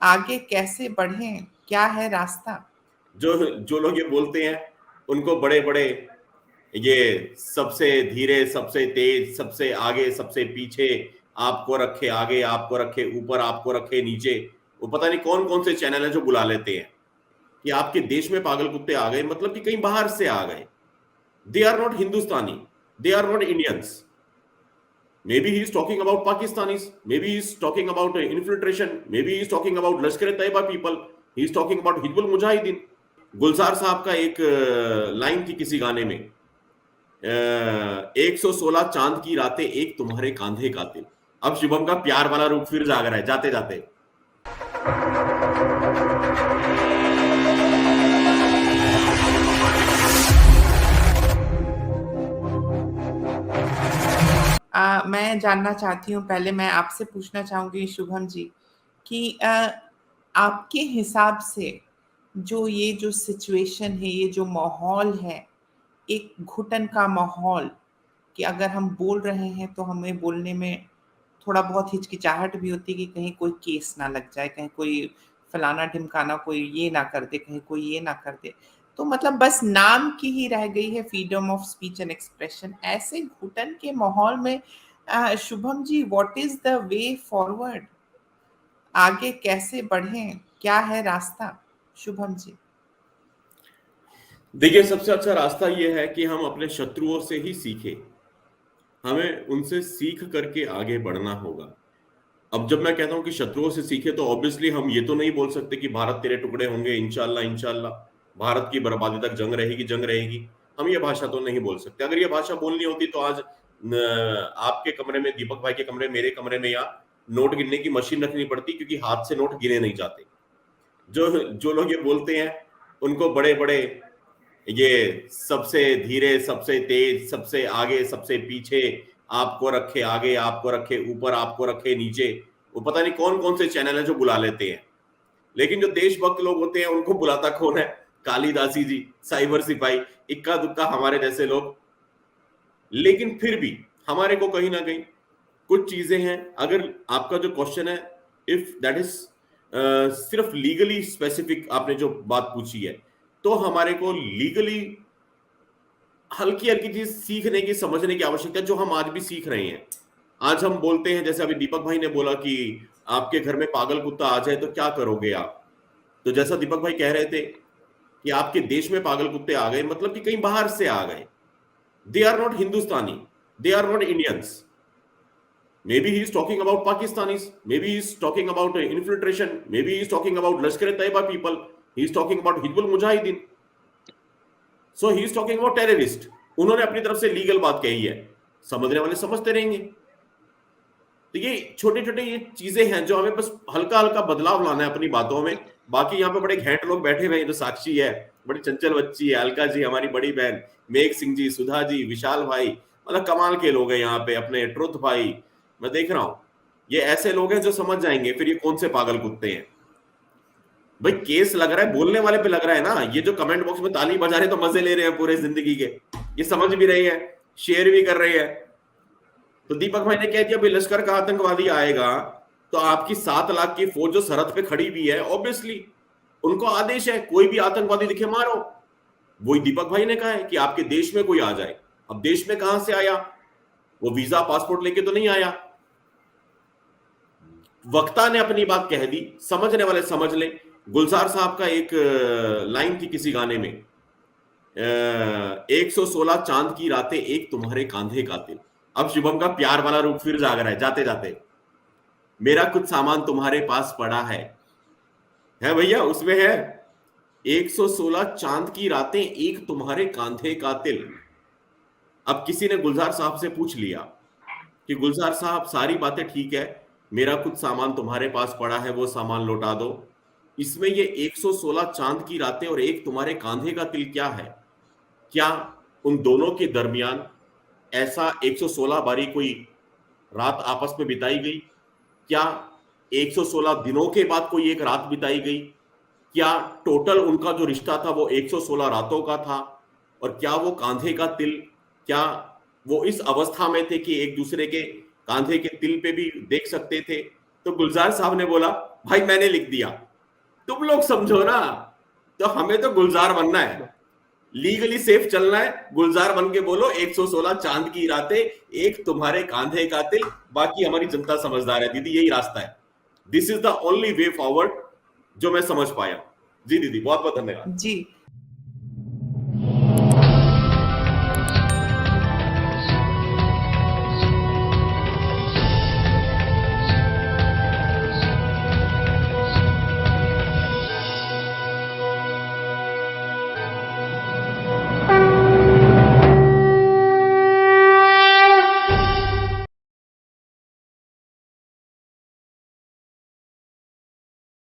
आगे कैसे बढ़ें? क्या है रास्ता? जो जो लोग ये बोलते हैं उनको बड़े बड़े ये सबसे धीरे, सबसे तेज, सबसे आगे, सबसे पीछे, आपको रखे आगे, आपको रखे ऊपर, आपको रखे नीचे, वो पता नहीं कौन कौन से चैनल है जो बुला लेते हैं कि आपके देश में पागल कुत्ते आ गए, मतलब कि कहीं बाहर से आ गए। They are not Hindustani, they are not Indians. Maybe he is talking about Pakistanis. Maybe he is talking about infiltration. Maybe he is talking about Lashkar-e-Taiba people. He is talking about Hizbul Mujahideen. गुलजार साहब का एक line थी किसी गाने में, 116 चांद की रातें एक तुम्हारे कांधे का तिल। अब शुभम का प्यार वाला रूप फिर जाग रहा है जाते जाते। मैं जानना चाहती हूँ, पहले मैं आपसे पूछना चाहूँगी शुभम जी कि आपके हिसाब से जो सिचुएशन है, ये जो माहौल है, एक घुटन का माहौल कि अगर हम बोल रहे हैं तो हमें बोलने में थोड़ा बहुत हिचकिचाहट भी होती है कि कहीं कोई केस ना लग जाए, कहीं कोई फलाना-ढिमकाना कोई ये ना कर दे, कहीं कोई ये ना कर दे। तो मतलब बस नाम की ही रह गई है freedom of speech and expression. ऐसे घुटन के माहौल में Shubham ji, what is the way forward? आगे कैसे बढ़ें? क्या है रास्ता? शुभम जी। देखिए, सबसे अच्छा रास्ता यह है कि हम अपने शत्रुओं से ही सीखें। हमें उनसे सीख करके आगे बढ़ना होगा। अब जब मैं कहता हूं कि शत्रुओं से सीखे, तो ऑब्वियसली हम ये तो नहीं बोल सकते कि भारत तेरे टुकड़े होंगे इंशाल्लाह इंशाल्लाह, भारत की बर्बादी तक जंग रहेगी जंग रहेगी। हम ये भाषा तो नहीं बोल सकते। अगर ये भाषा बोलनी होती तो आज आपके कमरे में, दीपक भाई के कमरे, मेरे कमरे में या नोट गिनने की मशीन रखनी पड़ती, क्योंकि हाथ से नोट गिने नहीं जाते। जो जो लोग ये बोलते हैं उनको बड़े बड़े ये सबसे धीरे, सबसे तेज, सबसे आगे, सबसे पीछे, आपको रखे आगे, आपको रखे ऊपर, आपको रखे नीचे, वो पता नहीं कौन कौन से चैनल है जो बुला लेते हैं। लेकिन जो देशभक्त लोग होते हैं उनको बुलाता कौन है? कालिदासी जी, साइबर सिपाही, इक्का दुक्का हमारे जैसे लोग। लेकिन फिर भी हमारे को कहीं ना कहीं कुछ चीजें हैं। अगर आपका जो क्वेश्चन है, इफ दैट इज सिर्फ लीगली स्पेसिफिक, आपने जो बात पूछी है, तो हमारे को लीगली हल्की हल्की चीज सीखने की, समझने की आवश्यकता है, जो हम आज भी सीख रहे हैं। आज हम बोलते हैं, जैसे अभी दीपक भाई ने बोला कि आपके घर में पागल कुत्ता आ जाए तो क्या करोगे आप। तो जैसा दीपक भाई कह रहे थे कि आपके देश में पागल कुत्ते आ गए, मतलब कि कहीं बाहर से आ गए। They are not Hindustani, they are not Indians. Maybe he is talking about Pakistanis. Maybe he is talking about infiltration. Maybe he is talking about Lashkar-e-Taiba people. He is talking about Hizbul Mujahideen. So he is talking about terrorist. उन्होंने अपनी तरफ से legal बात कही है, समझने वाले समझते रहेंगे। तो ये छोटे छोटे ये चीजें हैं जो हमें बस हल्का हल्का बदलाव लाना है अपनी बातों में। बाकी यहाँ पे बड़े घेंट लोग बैठे हुए हैं, जो साक्षी है, बड़ी चंचल बच्ची है, अलका जी हमारी बड़ी बहन, मेघ सिंह जी, सुधा जी, विशाल भाई, मतलब कमाल के लोग हैं यहाँ पे, अपने ट्रुथ भाई, मैं देख रहा हूँ। ये ऐसे लोग हैं जो समझ जाएंगे फिर ये कौन से पागल कुत्ते हैं। भाई केस लग रहा है, बोलने वाले पे लग रहा है ना। ये जो कमेंट बॉक्स में ताली बजा रहे हैं तो मजे ले रहे हैं पूरे जिंदगी के, ये समझ भी रहे हैं, शेयर भी कर रहे हैं। तो दीपक भाई ने कह दिया भाई लश्कर का आतंकवादी आएगा तो आपकी 7 लाख की फौज जो सरहद पे खड़ी भी है, ऑब्वियसली उनको आदेश है कोई भी आतंकवादी दिखे मारो। वही दीपक भाई ने कहा है कि आपके देश में कोई आ जाए। अब देश में कहां से आया? वो वीजा पासपोर्ट लेके तो नहीं आया। वक्ता ने अपनी बात कह दी, समझने वाले समझ ले। गुलजार साहब का एक लाइन थी किसी गाने में, 116 चांद की रातें एक तुम्हारे कांधे का तिल। अब शुभम का प्यार वाला रूप फिर जाग रहा है जाते जाते। मेरा कुछ सामान तुम्हारे पास पड़ा है भैया, उसमें है 116 चांद की रातें एक तुम्हारे कांधे का तिल। अब किसी ने गुलजार साहब से पूछ लिया कि गुलजार साहब सारी बातें ठीक है, मेरा कुछ सामान तुम्हारे पास पड़ा है, वो सामान लौटा दो, इसमें ये 116 चांद की रातें और एक तुम्हारे कांधे का तिल क्या है? क्या उन दोनों के दरमियान ऐसा 116 बारी कोई रात आपस में बिताई गई? क्या 116 दिनों के बाद कोई एक रात बिताई गई? क्या टोटल उनका जो रिश्ता था वो 116 रातों का था? और क्या वो कांधे का तिल, क्या वो इस अवस्था में थे कि एक दूसरे के कांधे के तिल पे भी देख सकते थे? तो गुलजार साहब ने बोला भाई मैंने लिख दिया, तुम लोग समझो ना। तो हमें तो गुलजार बनना है, लीगली सेफ चलना है, गुलजार बन के बोलो 116 चांद की रातें, एक तुम्हारे कांधे का तिल, बाकी हमारी जनता समझदार है। दीदी यही रास्ता है, this is the only way forward जो मैं समझ पाया। जी दीदी बहुत बहुत धन्यवाद। जी